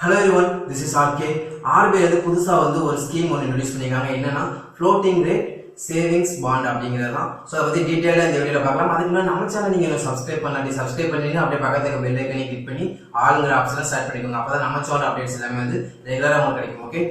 Hello everyone, this is RK. RBI வந்து புதுசா வந்து ஒரு ஸ்கீம் ஒன்னு இன்ட்ரோ듀ஸ் பண்ணிருக்காங்க. என்னன்னா floating rate savings bond அப்படிங்கிறது தான். சோ அத பத்தி டீடைலா இந்த வீடியோல பார்க்கலாம். அதுக்கு முன்னாடி நம்ம சேனலை நீங்க சப்ஸ்கிரைப் பண்ணாட்டி சப்ஸ்கிரைப் பண்ணிட்டு அப்படியே பக்கத்துல இருக்க பெல் ஐகானை கிளிக் பண்ணி ஆல்ங்கற ஆப்ஷனை செட் பண்ணிக்கோங்க. அப்பதான் நம்ம சேனல் அப்டேட்ஸ் எல்லாமே வந்து ரெகுலரா உங்களுக்கு கிடைக்கும். Okay.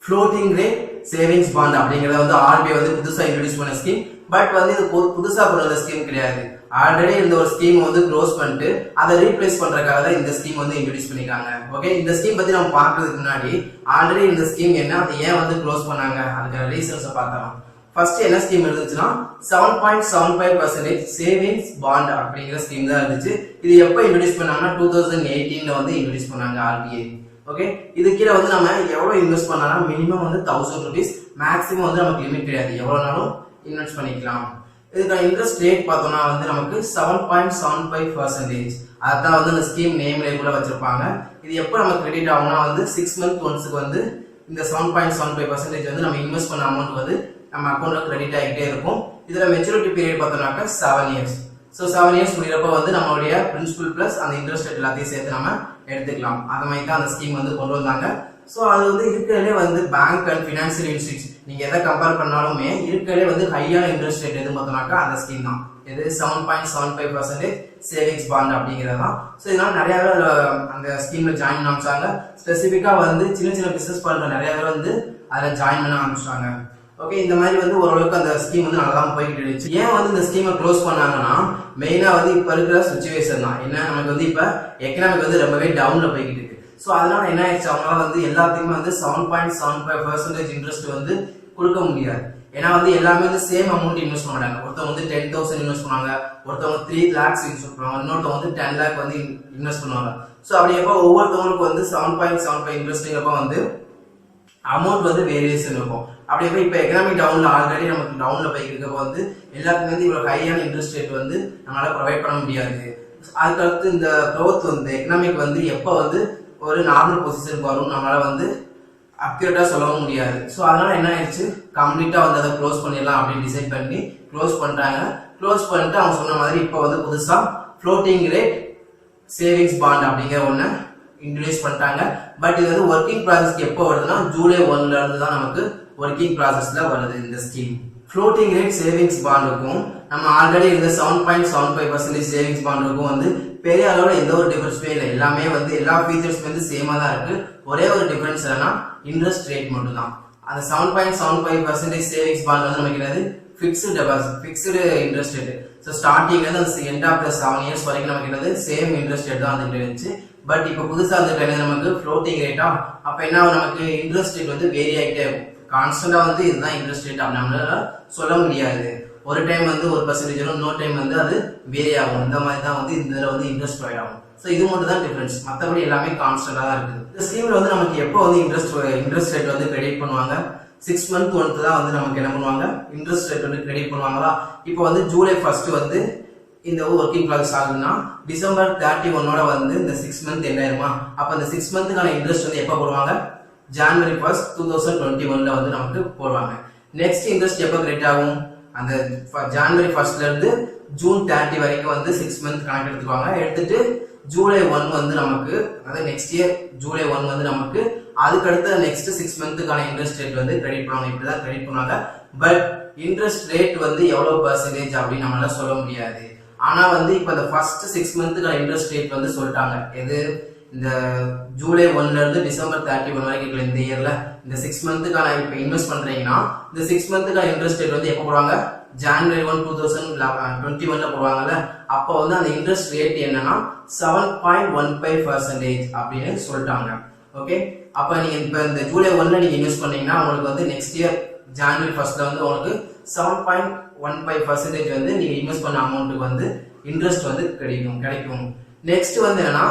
floating rate savings bond அப்படிங்கறது வந்து RBI வந்து புதுசா இன்ட்ரோ듀ஸ் பண்ண ஸ்கீம். பட் வந்து இது புதுசா கொண்டு வந்த ஸ்கீம் கிடையாது. ஆல்ரெடி இந்த ஒரு ஸ்கீம் வந்து க்ளோஸ் பண்ணிட்டு அதை ரீப்ளேஸ் பண்றதுக்காக தான் இந்த ஸ்கீம் வந்து இன்ட்ரோ듀ஸ் பண்ணிருக்காங்க. ஓகே, இந்த ஸ்கீம் பத்தி நம்ம பார்க்கிறதுக்கு முன்னாடி ஆல்ரெடி இந்த ஸ்கீம் என்ன, அது ஏன் வந்து க்ளோஸ் பண்ணாங்க, அதுக்கான ரீசன்ஸ் பார்த்தலாம். ஃபர்ஸ்ட் என்ன ஸ்கீம் இருந்துச்சுன்னா 7.75% சேவிங்ஸ் பாண்ட் அப்படிங்கிற ஸ்கீம் தான் இருந்துச்சு. இது எப்ப இன்ட்ரோ듀ஸ் பண்ணாங்கன்னா 2018ல வந்து இன்ட்ரோ듀ஸ் பண்ணாங்க RBI. ஓகே, இது கீழே வந்து நம்ம எவ்வளவு இன்வெஸ்ட் பண்ணலாம், மினிமம் வந்து 1000 rupees, மேக்ஸிமம் வந்து நமக்கு லிமிட் கிடையாது, எவ்வளவுனாலும் இன்வெஸ்ட் பண்ணிக்கலாம். இதுக்கான இன்ட்ரெஸ்ட் ரேட் பார்த்தோம்னா வந்து நமக்கு 7.75%. அதான் வந்து இந்த ஸ்கீம் நேம்ல கூட வச்சிருப்பாங்க. இது எப்போ நமக்கு கிரெடிட் ஆகும்னா வந்து 6 months ஒன்ஸ்க்கு வந்து இந்த 7.75% வந்து நம்ம இன்வெஸ்ட் பண்ண அமௌண்ட் வந்து நம்ம அக்கௌண்ட்ல கிரெடிட் ஆகிட்டே இருக்கும். இதுல மெச்சூரிட்டி பீரியட் பார்த்தோம்னாக்க 7 years. ஸோ 7 years முடிகிறப்ப வந்து நம்மளுடைய பிரின்சிபல் பிளஸ் அந்த இன்ட்ரெஸ்ட் ரேட் எல்லாத்தையும் சேர்த்து நம்ம எடுத்துக்கலாம். அந்த மாதிரி தான் அந்த ஸ்கீம் வந்து கொண்டு வந்தாங்க. ஸோ அது வந்து இருக்கிறதே வந்து பேங்க் அண்ட் ஃபினான்சியல் இன்ஸ்டிட்யூட் நீங்க எதை கம்பேர் பண்ணாலுமே இருக்கிறதே வந்து ஹையான இன்ட்ரெஸ்ட் ரேட் எது பார்த்தோம்னாக்கா அந்த ஸ்கீம் தான். இது 7.75% சேவிங்ஸ் பாண்ட் அப்படிங்கிறது தான். ஸோ இதனால நிறைய பேர் அந்த ஸ்கீம்ல ஜாயின் ஆரம்பிச்சாங்க. ஸ்பெசிஃபிக்கா வந்து சின்ன சின்ன பிசினஸ் பண்ற நிறைய பேர் வந்து அதில் ஜாயின் பண்ண ஆரம்பிச்சாங்க. ஓகே, இந்த மாதிரி வந்து ஓரளவுக்கு அந்த ஸ்கீம் வந்து நல்லா தான் போய்கிட்டு இருந்துச்சு. ஏன் வந்து இந்த ஸ்கீமை க்ளோஸ் பண்ணாங்கன்னா மெயினா வந்து இப்ப இருக்கிற சுச்சுவேஷன் தான். என்ன, நமக்கு வந்து இப்ப எக்கனாமிக் வந்து ரொம்பவே டவுன்ல போய்கிட்டு இருக்கு. ஸோ அதனால என்ன ஆயிடுச்சு, அவங்களால வந்து எல்லாத்தையுமே வந்து 7.75% இன்ட்ரெஸ்ட் வந்து கொடுக்க முடியாது. ஏன்னா வந்து எல்லாமே வந்து சேம் அமௌண்ட் இன்வெஸ்ட் பண்ண மாட்டாங்க. ஒருத்தவங்க வந்து 10,000 இன்வெஸ்ட் பண்ணுவாங்க, ஒருத்தவங்க 3 lakhs இன்வெஸ்ட் பண்ணுவாங்க, இன்னொருத்தவங்க வந்து 10 lakh வந்து இன்வெஸ்ட் பண்ணுவாங்க. ஸோ அப்படியப்போ ஒவ்வொருத்தவங்களுக்கு வந்து 7.75 இன்ட்ரெஸ்ட்ங்கிறப்ப வந்து அமௌண்ட் வந்து வேரியேஷன் இருக்கும். அப்படியே இப்ப எக்கனாமிக் டவுன்ல ஆல்ரெடி நமக்கு டவுன்ல போய்க்கு இருக்கப்ப வந்து எல்லாத்துக்கும் வந்து இவ்வளவு ஹையான இன்ட்ரெஸ்ட் ரேட் வந்து நம்மளால ப்ரொவைட் பண்ண முடியாது. அதுக்கடுத்து இந்த க்ரோத் வந்து எக்கனாமிக் வந்து எப்ப வந்து ஒரு நார்மல் பொசிஷனுக்கு வரும் நம்மளால வந்து அக்யூரேட்டா சொல்லவும் முடியாது. ஸோ அதனால என்ன ஆயிடுச்சு, கம்ப்ளீட்டா வந்து அதை க்ளோஸ் பண்ணிடலாம் அப்படின்னு டிசைட் பண்ணி க்ளோஸ் பண்ணிட்டாங்க. க்ளோஸ் பண்ணிட்டு அவங்க சொன்ன மாதிரி இப்போ வந்து புதுசா ஃப்ளோட்டிங் ரேட் சேவிங்ஸ் பாண்ட் அப்படிங்கிற ஒண்ணு இன்ட்ரோடியூஸ் பண்ணிட்டாங்க. பட் இது வந்து ஒர்க்கிங் ப்ராசஸ்க்கு எப்போ வருதுன்னா ஜூலை 1ல இருந்து தான் நமக்கு ஒர்க்கிங் ப்ராசஸ்ல வருது இந்த ஸ்கீம். ஃப்ளோட்டிங் ரேட் சேவிங்ஸ் பாண்டுக்கும் நம்ம ஆல்ரெடி இருந்த 7.75% சேவிங்ஸ் பாண்டுக்கும் வந்து பெரிய அளவுல எந்த ஒரு டிஃபரன்ஸுமே இல்லை. எல்லாமே வந்து எல்லா ஃபீச்சர்ஸ் வந்து சேமா தான் இருக்கு. ஒரே ஒரு டிஃபரன்ஸ் என்னன்னா இன்ட்ரெஸ்ட் ரேட் மட்டும் தான். அந்த 7.75% சேவிங்ஸ் பாண்ட் வந்து நமக்கு என்னது fixed deposit, fixed interest rate. So ஸ்டார்டிங்ல இருந்து எண்ட் ஆஃப் த 7 years வரைக்கும் நமக்கு என்னது சேம் இன்ட்ரெஸ்ட் ரேட் தான் வந்துட்டு இருந்துச்சு. பட் இப்போ புதுசா வந்துட்டு நமக்கு ஃப்ளோட்டிங் ரேட்டா, அப்ப என்ன நமக்கு இன்ட்ரெஸ்ட் ரேட் வந்து வேரி ஆகிட்டே இருக்கும். கான்ஸ்டன்டா வந்து இதுதான் இன்ட்ரெஸ்ட் ரேட் நம்மளால சொல்ல முடியாது. ஒரு டைம் வந்து 1% இன்னொரு டைம் வந்து அது வேரி ஆகும். இந்த மாதிரி தான் வந்து இந்த வந்து இன்ட்ரெஸ்ட் ரேட் ஆகும். ஸோ இது மட்டும் தான் டிஃபரன்ஸ், மற்றபடி எல்லாமே கான்ஸ்டன்டா தான் இருக்குது. இந்த ஸ்கீம்ல வந்து நமக்கு எப்போ வந்து இன்ட்ரெஸ்ட் ரேட் வந்து கிரெடிட் பண்ணுவாங்க, 6 months ஒன்ஸ் தான் வந்து நமக்கு என்ன பண்ணுவாங்க இன்ட்ரெஸ்ட் ரேட் வந்து கிரெடிட் பண்ணுவாங்களா. இப்போ வந்து ஜூலை 1 வந்து இந்த ஒர்க்கிங் ப்ராசஸ் ஆகுதுன்னா டிசம்பர் 31 வந்து இந்த 6 months என்ன ஆயிருமா, அப்ப இந்த 6 monthக்கான இன்ட்ரெஸ்ட் வந்து எப்போ போடுவாங்க, January 1, 2021 வந்து நமக்கு போடுவாங்க. நெக்ஸ்ட் இன்ட்ரெஸ்ட் எப்போ கிரெடிட் ஆகும், அந்த January 1ல இருந்து June 30 வரைக்கும் வந்து 6 months கணக்கு எடுத்துக்குவாங்க. எடுத்துட்டு ஜூலை 1 வந்து நமக்கு, அதாவது நெக்ஸ்ட் இயர் ஜூலை 1 வந்து நமக்கு அதுக்கடுத்த நெக்ஸ்ட் 6 monthக்கான இன்ட்ரெஸ்ட் ரேட் வந்து கிரெடிட் பண்ணுவாங்க. இப்படிதான் கிரெடிட் பண்ணுவாங்க. பட் இன்ட்ரெஸ்ட் ரேட் வந்து எவ்வளவு பர்சன்டேஜ் அப்படின்னு நம்மளால சொல்ல முடியாது. ஆனா வந்து இப்ப இந்த ஃபர்ஸ்ட் 6 monthக்கான இன்ட்ரெஸ்ட் ரேட் வந்து சொல்லிட்டாங்க. எது, இந்த ஜூலை 1ல இருந்து டிசம்பர் 31 வரைக்கும் இந்த இயர்ல இந்த 6 monthக்கான இப்ப இன்வெஸ்ட் பண்றீங்கன்னா இந்த 6 monthக்கான இன்ட்ரெஸ்ட் ரேட் வந்து எப்ப போடுவாங்க, January 1, 2021 போடுவாங்கல்ல. அப்ப வந்து அந்த இன்ட்ரெஸ்ட் ரேட் என்னன்னா 7.15% அப்படின்னு சொல்லிட்டாங்க. ஓகே, அப்ப நீங்க இப்ப இந்த ஜூலை 1ல நீங்க இன்வெஸ்ட் பண்ணீங்கன்னா உங்களுக்கு வந்து நெக்ஸ்ட் இயர் January 1ல வந்து உங்களுக்கு 7.15% வந்து நீங்க இன்வெஸ்ட் பண்ண அமௌண்ட்டுக்கு வந்து இன்ட்ரெஸ்ட் வந்து கிடைக்கும். நெக்ஸ்ட் வந்து என்னன்னா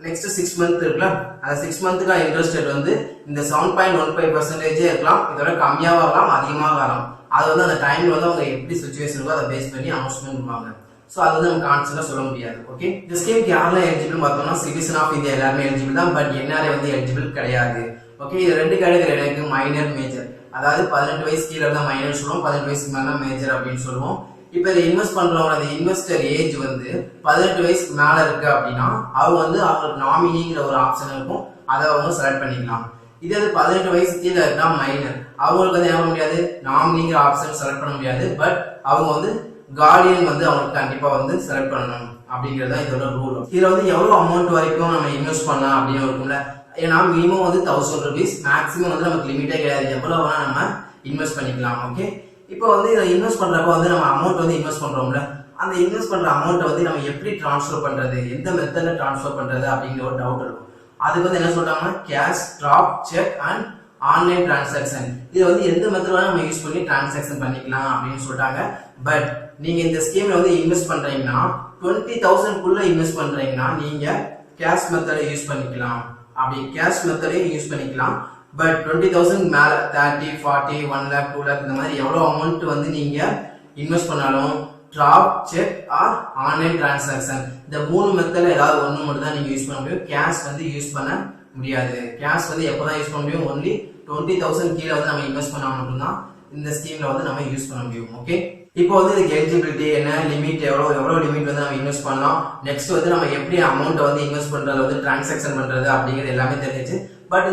நெக்ஸ்ட் 6 months இருக்குல்ல, அந்த 6 monthக்கான இன்ட்ரெஸ்ட் ரேட் வந்து இந்த 7.15% இருக்கலாம், இதோட கம்மியாக வரலாம், அதிகமாக வரலாம். அது வந்து அந்த டைம்ல வந்து அவங்க எப்படி சுச்சுவேஷன் இருக்கோ அதை பேஸ் பண்ணி அனௌன்ஸ்மெண்ட் பண்ணுவாங்க. ஸோ அது வந்து நம்ம கான்ஸ்டன்டா சொல்ல முடியாது. ஓகே, இந்த ஸ்கீம்க்கு யாரெல்லாம் எலிஜிபிள் பார்த்தோம்னா சிட்டிசன் ஆஃப் இந்தியா எல்லாருமே எலிஜிபிள் தான். பட் என்ஆர்ஐ வந்து எலிஜிபிள் கிடையாது. ஓகே, இது ரெண்டு கேட்டகரி இருக்கு, மைனர், மேஜர். அதாவது 18 வயசு கீழே தான் மைனர் சொல்லுவோம், 18 வயசுக்கு மேல மேஜர் அப்படின்னு சொல்லுவோம். இப்போ இதை இன்வெஸ்ட் பண்றவங்க அந்த இன்வெஸ்டர் ஏஜ் வந்து 18 வயசுக்கு மேல இருக்கு அப்படின்னா அவங்க வந்து அவங்களுக்கு நாமினிங்கிற ஒரு ஆப்ஷன் இருக்கும், அதை அவங்க செலக்ட் பண்ணிக்கலாம். இதே 18 வயசு கீழே இருக்கா மைனர், அவங்களுக்கு வந்து என்ன பண்ண முடியாது, நாமினிங்கிற ஆப்ஷன் செலக்ட் பண்ண முடியாது. பட் அவங்க வந்து கார்டியன் வந்து அவங்களுக்கு கண்டிப்பா வந்து செலக்ட் பண்ணணும் அப்படிங்கிறது தான் இதோட ரூல். இதுல வந்து எவ்வளவு அமௌண்ட் வரைக்கும் நம்ம இன்வெஸ்ட் பண்ணலாம் அப்படின்னு இருக்கும்ல. ஏன்னா மினிமம் வந்து 1000 rupees, மேக்ஸிமம் வந்து நமக்கு லிமிட்டே கிடையாது, எவ்வளவு வேணா நம்ம இன்வெஸ்ட் பண்ணிக்கலாம். ஓகே, இப்போ வந்து இதை இன்வெஸ்ட் பண்றப்ப வந்து நம்ம அமௌண்ட் வந்து இன்வெஸ்ட் பண்றோம்ல, அந்த இன்வெஸ்ட் பண்ற அமௌண்ட்டை வந்து நம்ம எப்படி டிரான்ஸ்ஃபர் பண்றது, எந்த மெத்தட்ல டிரான்ஸ்ஃபர் பண்றது அப்படிங்கிற ஒரு டவுட் இருக்கும். அதுக்கு வந்து என்ன சொல்றாங்கன்னா cash, drop, check and online transaction. இது வந்து எந்த மெத்தட் நம்ம யூஸ் பண்ணி டிரான்சாக்ஷன் பண்ணிக்கலாம் அப்படின்னு சொல்றாங்க. பட் நீங்க இந்த ஸ்கீம்ல வந்து இன்வெஸ்ட் பண்றீங்கன்னா 20,000 குள்ள இன்வெஸ்ட் பண்றீங்கன்னா நீங்க கேஷ் மெத்தடை யூஸ் பண்ணிக்கலாம். அப்படி கேஷ் மெத்தடையும் யூஸ் பண்ணிக்கலாம். பட் 20,000 மேல 30, 40, 1 lakh, 2 lakh இந்த மாதிரி எவ்வளவு அமௌண்ட் வந்து நீங்க இன்வெஸ்ட் பண்ணாலும் draft, cheque or online transaction இந்த 3 மெத்தட்ல ஏதாவது ஒண்ணு மட்டும் தான் நீங்க யூஸ் பண்ண முடியும். கேஷ் வந்து யூஸ் பண்ண முடியாது. கேஷ் வந்து எப்பதான் யூஸ் பண்ண முடியும், ஒன்லி 20,000 கீழே வந்து நம்ம இன்வெஸ்ட் பண்ணா மட்டும்தான் இந்த ஸ்கீம்ல வந்து நம்ம யூஸ் பண்ண முடியும். ஓகே, இப்போ வந்து இதுக்கு எலிஜிபிலிட்டி என்ன, லிமிட் எவ்வளவு லிமிட் வந்து நம்ம இன்வெஸ்ட் பண்ணலாம், நெக்ஸ்ட் வந்து நம்ம எப்படி அமௌண்ட் வந்து இன்வெஸ்ட் பண்றது வந்து டிரான்சாக்ஷன் பண்றது அப்படிங்கிறது எல்லாமே தெரிஞ்சிச்சு. பட்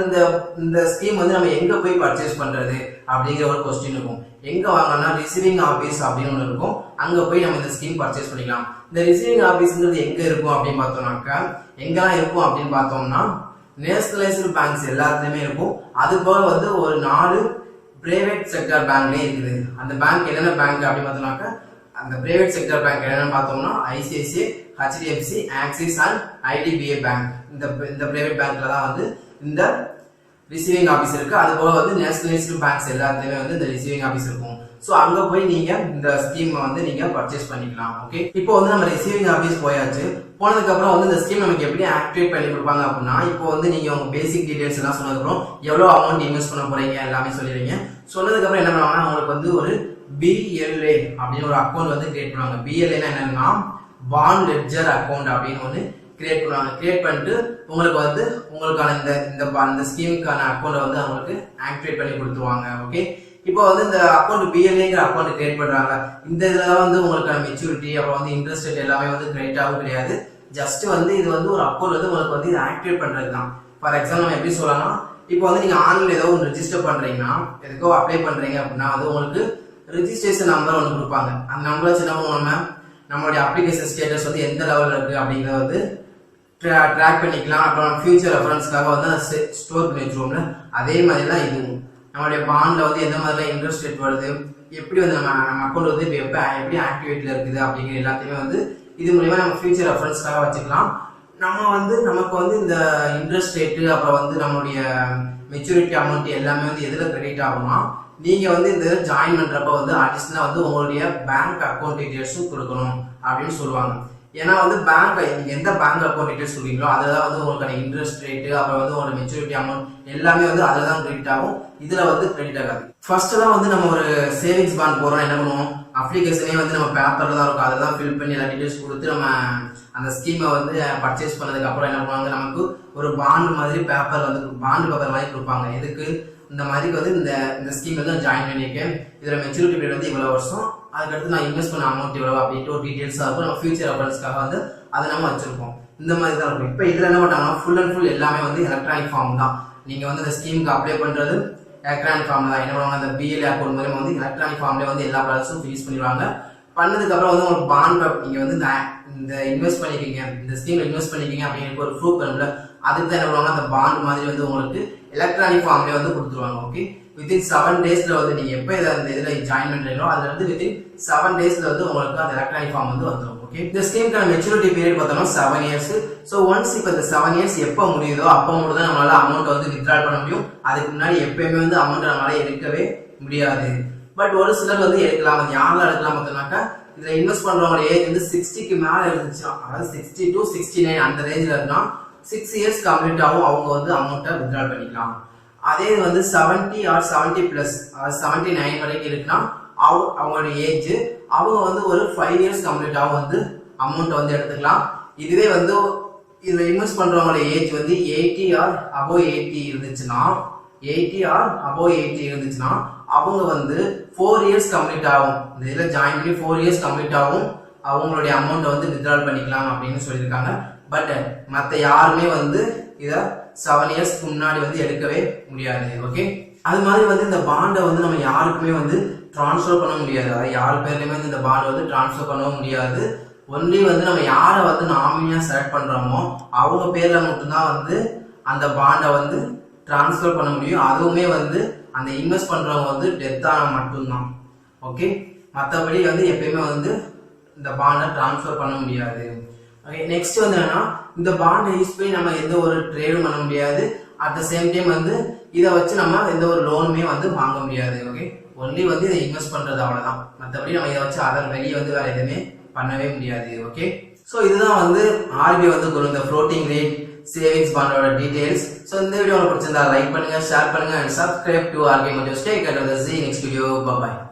இந்த ஸ்கீம் வந்து நம்ம எங்க போய் பர்ச்சேஸ் பண்றது அப்படிங்கிற ஒரு கொஸ்டின் இருக்கும். எங்க வாங்கணும்னா ரிசீவிங் ஆபீஸ் அப்படின்னு ஒன்று இருக்கும், அங்க போய் நம்ம இந்த ஸ்கீம் பர்ச்சேஸ் பண்ணிக்கலாம். இந்த ரிசீவிங் ஆபீஸ்ங்கிறது எங்க இருக்கும் அப்படின்னு பார்த்தோம்னாக்கா, எங்கெல்லாம் இருக்கும் அப்படின்னு பார்த்தோம்னா நேஷனலைஸ்டு பேங்க்ஸ் எல்லாத்துலயுமே இருக்கும். அது போல வந்து ஒரு 4 பிரைவேட் செக்டர் பேங்க்லயே இருக்குது. அந்த பேங்க் என்னென்ன பேங்க் அப்படின்னு பார்த்தோம்னாக்கா, அந்த பிரைவேட் செக்டர் பேங்க் என்னன்னு பார்த்தோம்னா ICICI, HDFC, axis and IDBI bank. இந்த பிரைவேட் பேங்க்ல தான் வந்து இந்த ரிசீவிங் ஆபீஸ் இருக்கு. அது போல வந்து நேஷனலைஸ்டு பேங்க்ஸ் எல்லாத்துலயுமே வந்து இந்த ரிசீவிங் ஆபீஸ் இருக்கும். சோ அங்க போய் நீங்க இந்த ஸ்கீம் வந்து நீங்க பர்ச்சேஸ் பண்ணிக்கலாம். ஓகே, இப்போ வந்து நம்ம ரிசீவிங் ஆபீஸ் போயாச்சு. போனதுக்கு அப்புறம் வந்து இந்த ஸ்கீம் நமக்கு எப்படி ஆக்டிவேட் பண்ணி கொடுப்பாங்க அப்படின்னா, இப்போ வந்து நீங்க உங்க பேசிக் டீடைல்ஸ் எல்லாம் சொன்னதுக்கு அப்புறம் எவ்வளவு அமௌண்ட் இன்வெஸ்ட் பண்ண போறீங்க எல்லாமே சொல்லிடுறீங்க. சொன்னதுக்கு அப்புறம் என்ன பண்ணுவாங்கன்னா உங்களுக்கு வந்து ஒரு BLA அப்படின்னு ஒரு அக்கௌண்ட் வந்து கிரியேட் பண்ணுவாங்க. BLA என்னன்னா பாண்ட் லெட்ஜர் அக்கௌண்ட் அப்படின்னு ஒன்று கிரியேட் பண்ணுவாங்க. கிரியேட் பண்ணிட்டு உங்களுக்கு வந்து உங்களுக்கான இந்த ஸ்கீமுக்கான அக்கௌண்ட் வந்து அவங்களுக்கு ஆக்டிவேட் பண்ணி கொடுத்துருவாங்க. ஓகே, இப்போ வந்து இந்த அக்கௌண்ட் BLAங்கிற அக்கௌண்ட் கிரியேட் பண்றாங்க. இந்த இதுல வந்து உங்களுக்கான மெச்சூரிட்டி அப்புறம் வந்து இன்ட்ரெஸ்ட் ரேட் எல்லாமே வந்து கிரியேட் ஆகும் கிடையாது. ஜஸ்ட் வந்து இது வந்து ஒரு அக்கௌண்ட் வந்து உங்களுக்கு வந்து இதை ஆக்டிவேட் பண்றது தான். ஃபார் எக்ஸாம்பிள் நம்ம எப்படி சொல்லலாம், இப்போ வந்து நீங்க ஆன்லைன்ல ஏதோ ஒன்று ரெஜிஸ்டர் பண்றீங்கன்னா, எதுக்கோ அப்ளை பண்றீங்க அப்படின்னா வந்து உங்களுக்கு ரெஜிஸ்ட்ரேஷன் நம்பர் ஒன்று கொடுப்பாங்க. அந்த நம்பரை வச்சு நம்மளுடைய அப்ளிகேஷன் ஸ்டேட்டஸ் வந்து எந்த லெவலில் இருக்கு அப்படிங்கிறத வந்து ட்ராக் பண்ணிக்கலாம். அப்புறம் ஃபியூச்சர் ரெஃபரன்ஸ்க்காக வந்து ஸ்டோர் பண்ணி வச்சிருவோம்ல, அதே மாதிரி தான் இதுவும். நம்மளுடைய பாண்ட்ல வந்து எந்த மாதிரிலாம் இன்ட்ரெஸ்ட் ரேட் வருது, எப்படி வந்து நம்ம அக்கௌண்ட் வந்து எப்படி ஆக்டிவேட்ல இருக்குது அப்படிங்கிற எல்லாத்தையுமே வந்து இது மூலமா நம்ம ஃபியூச்சர் ரெஃபரன்ஸ்க்காக வச்சுக்கலாம். நமக்கு வந்து இந்த இன்ட்ரெஸ்ட் ரேட்டு அப்புறம் வந்து நம்மளுடைய மெச்சூரிட்டி அமௌண்ட் எல்லாமே வந்து எதுல கிரெடிட் ஆகும்னா, நீங்க வந்து இந்த ஜாயின் பண்றப்ப வந்து அடிஷனலா வந்து உங்களுடைய பேங்க் அக்கௌண்ட் டீடைல்ஸும் கொடுக்கணும் அப்படின்னு சொல்லுவாங்க. ஏன்னா வந்து நீங்க எந்த பேங்க் அக்கௌண்ட் டீடைல்ஸ் சொல்றீங்களோ அதுதான் வந்து உங்களுக்கான இன்ட்ரெஸ்ட் ரேட்டு அப்புறம் வந்து உங்களோட மெச்சூரிட்டி அமௌண்ட் எல்லாமே வந்து அதுதான் கிரெடிட் ஆகும், இதுல வந்து கிரெடிட் ஆகாது. ஃபர்ஸ்ட் தான் வந்து நம்ம ஒரு சேவிங்ஸ் பாண்ட் போறோம், என்ன பண்ணுவோம், அப்ளிகேஷனே வந்து நம்ம பேப்பர்ல தான் இருக்கும், அதெல்லாம் ஃபில் பண்ணி எல்லா டீடைல்ஸ் கொடுத்து நம்ம அந்த ஸ்கீமை வந்து பர்ச்சேஸ் பண்ணதுக்கு அப்புறம் என்ன பண்ணுவாங்க, நமக்கு ஒரு பாண்ட் மாதிரி பேப்பர் வந்து பாண்ட் பேப்பர் மாதிரி கொடுப்பாங்க. எதுக்கு, இந்த மாதிரி வந்து இந்த ஸ்கீம் வந்து ஜாயின் பண்ணியிருக்கேன், இதுல மெச்சூரிட்டி பீரியட் வந்து இவ்வளவு வருஷம், அதுக்கடுத்து நான் இன்வெஸ்ட் பண்ண அமௌண்ட் இவ்வளவு அப்படின்ட்டு ஒரு டீடைல்ஸா இருக்கும். நம்ம ஃபியூச்சர் ரெஃபரன்ஸ்க்காக வந்து அதை நம்ம வச்சிருப்போம். இந்த மாதிரி தான் இருக்கும். இப்போ இதுல என்ன பண்ணாங்கன்னா ஃபுல் அண்ட் ஃபுல் எல்லாமே வந்து எலக்ட்ரானிக் ஃபார்ம் தான். நீங்க வந்து இந்த ஸ்கீமுக்கு அப்ளை பண்றது எலக்ட்ரானிக் ஃபார்ம்ல தான். என்ன பண்ணுவாங்க, அந்த BLA அக்கௌண்ட் மூலமா வந்து எலக்ட்ரானிக் ஃபார்ம்ல வந்து எல்லா ப்ராசஸும் ஃபினிஷ் பண்ணிடுவாங்க. பண்ணதுக்கு அப்புறம் வந்து உங்களுக்கு பாண்ட் நீங்க வந்து இந்த இன்வெஸ்ட் பண்ணிருக்கீங்க, இந்த ஸ்கீம்ல இன்வெஸ்ட் பண்ணிருக்கீங்க அப்படிங்கிற ஒரு ப்ரூஃப் வேணும்ல, அதுக்கு தான் என்ன பண்ணுவாங்க, அந்த பாண்ட் மாதிரி வந்து உங்களுக்கு எலக்ட்ரானிக் ஃபார்ம்ல வந்து கொடுத்துருவாங்க. ஓகே, வித்தின் 7 டேஸ்ல வந்து நீங்க எப்ப அந்த இதுல ஜாயின் பண்றீங்களோ அதுல இருந்து வித்தின் 7 டேஸ்ல வந்து உங்களுக்கு அந்த எலக்ட்ரானிக் ஃபார்ம் வந்து வந்துடும். ஓகே, இந்த ஸ்கீமுக்கான மெச்சூரிட்டி பீரியட் பார்த்தோம்னா 7 இயர்ஸ். ஸோ ஒன்ஸ் இப்போ இந்த 7 இயர்ஸ் எப்போ முடியுதோ அப்போ மட்டும் தான் நம்மளால அமௌண்ட் வந்து வித்ட்ரால் பண்ண முடியும். அதுக்கு முன்னாடி எப்பயுமே வந்து அமௌண்ட் நம்மளால எடுக்கவே முடியாது. பட் ஒரு சிலர் வந்து எடுக்கலாம். அது யாரெல்லாம் எடுக்கலாம் பார்த்தோம்னாக்கா, இதுல இன்வெஸ்ட் பண்றவங்க ஏஜ் வந்து 60க்கு மேல இருந்துச்சுன்னா, அதாவது 60 to 69 அந்த ரேஞ்சில் இருந்தா 6 இயர்ஸ் கம்ப்ளீட் ஆகும், அவங்க வந்து அமௌண்ட்டை வித்ட்ரால் பண்ணிக்கலாம். அதே வந்து 70 or 70 பிளஸ் 79 வரைக்கும் இருக்குன்னா அவங்களோட ஏஜ், அவங்க வந்து ஒரு 5 இயர்ஸ் கம்ப்ளீட் ஆகும் வந்து அமௌண்ட் வந்து எடுத்துக்கலாம். இதுவே வந்து இதுல இன்வெஸ்ட் பண்றவங்களோட ஏஜ் வந்து 80 or above 80 இருந்துச்சுன்னா 80 or above 80 இருந்துச்சுன்னா அவங்க வந்து 4 இயர்ஸ் கம்ப்ளீட் ஆகும், இந்த இதில் ஜாயின் பண்ணி 4 இயர்ஸ் கம்ப்ளீட் ஆகும், அவங்களுடைய அமௌண்ட்டை வந்து வித்ட்ரால் பண்ணிக்கலாம் அப்படின்னு சொல்லியிருக்காங்க. பட் மற்ற யாருமே வந்து இதை 7 இயர்ஸ்க்கு முன்னாடி வந்து எடுக்கவே முடியாது. ஓகே, அது மாதிரி வந்து இந்த பாண்டை வந்து நம்ம யாருக்குமே வந்து டிரான்ஸ்ஃபர் பண்ண முடியாது. அதாவது யார் பேர்லயுமே வந்து இந்த பாண்டை வந்து டிரான்ஸ்ஃபர் பண்ணவும் முடியாது. ஒன்லி வந்து நம்ம யாரை வந்து நாமினியா செலக்ட் பண்றோமோ அவங்க பேர்ல மட்டும்தான் வந்து அந்த பாண்டை வந்து டிரான்ஸ்ஃபர் பண்ண முடியும். அதுவுமே வந்து அந்த இன்வெஸ்ட் பண்றவங்க வந்து டெத் ஆன மட்டும்தான். ஓகே, மற்றபடி வந்து எப்பயுமே வந்து இந்த பாண்டை டிரான்ஸ்ஃபர் பண்ண முடியாது. ஓகே, நெக்ஸ்ட் வந்து என்னன்னா இந்த பாண்டை யூஸ் பண்ணி நம்ம எந்த ஒரு ட்ரேடும் பண்ண முடியாது. அட் த சேம் டைம் வந்து இதை வச்சு நம்ம எந்த ஒரு லோனுமே வந்து வாங்க முடியாது. ஓகே, ஒன்லி வந்து இதை இன்வெஸ்ட் பண்றது அவ்வளவுதான். மற்றபடி நம்ம இதை வச்சு அதர் வெளியே வந்து வேற எதுவுமே பண்ணவே முடியாது. ஓகே, ஸோ இதுதான் வந்து RBI வந்து கொடுத்த ஃப்ளோட்டிங் ரேட் சேவிங்ஸ் பாண்டோட டீடைல்ஸ். ஸோ இந்த வீடியோ உங்களுக்கு பிடிச்சிருந்தா லைக் பண்ணுங்க, ஷேர் பண்ணுங்க, and subscribe to RBI. See you next video. Bye bye.